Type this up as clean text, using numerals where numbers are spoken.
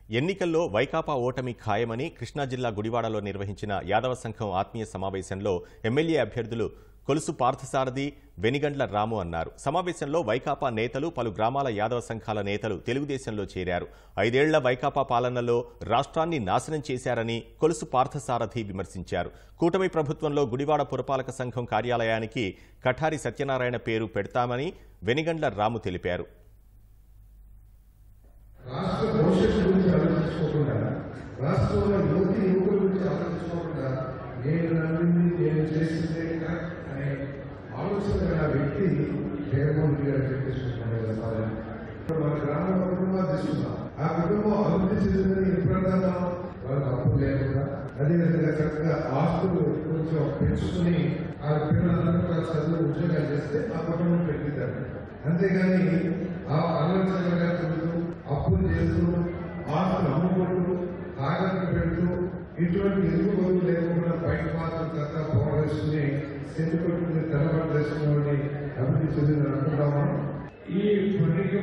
ఎన్నికల్లో వైకాపా ఓటమి ఖాయమని కృష్ణా జిల్లా గుడివాడలో నిర్వహించిన యాదవ సంఘం ఆత్మీయ సమావేశంలో ఎమ్మెల్యే అభ్యర్థులు కొలుసు పార్థసారథి, వెనిగండ్ల రాము అన్నారు. సమావేశంలో వైకాపా నేతలు, పలు గ్రామాల యాదవ సంఘాల నేతలు తెలుగుదేశంలో చేరారు. 5 ఏళ్ల వైకాపా పాలనలో రాష్ట్రాన్ని నాశనం చేశారని కొలుసు పార్థసారథి విమర్శించారు. కూటమి ప్రభుత్వంలో గుడివాడ పురపాలక సంఘం కార్యాలయానికి కఠారి సత్యనారాయణ పేరు పెడతామని వెనిగండ్ల రాము తెలిపారు. రాష్ట్ర భవిష్యత్తు గురించి ఆలోచించుకోకుండా, రాష్ట్రంలో యువకుల గురించి ఆలోచించుకోకుండా నేను నమ్మింది నేను చేసిందే అనే ఆలోచన గల వ్యక్తి జగన్మోహన్ రెడ్డి గారు చెప్పేసుకుంటున్నారు. మన గ్రామ కుటుంబాలు తీసుకున్నాం, ఆ కుటుంబం అభివృద్ధి చెందిందని ఎప్పుడన్నా వాళ్ళకి అప్పులు లేకుండా, అదేవిధంగా చక్కగా ఆస్తులు కొంచెం పెంచుకుని ఆ పిల్లలందరూ చదువు ఉద్యోగాలు చేస్తే ఆ కుటుంబం పెట్టిద్దారు. అంతేగాని ఆ ఆలోచనగా అప్పులు చేస్తూ, ఆస్తులు అమ్ముకుంటూ, తాగట్లు పెడుతూ, ఇటువంటి ఎదుగుబడులు లేకుండా బయట మాత్రం చక్కగా పోగేసుకుని సెంటుకుంటుంది తెల్లబడి వేసుకుని అభివృద్ధి చెందిందని అనుకుంటాము. ఈ పనికి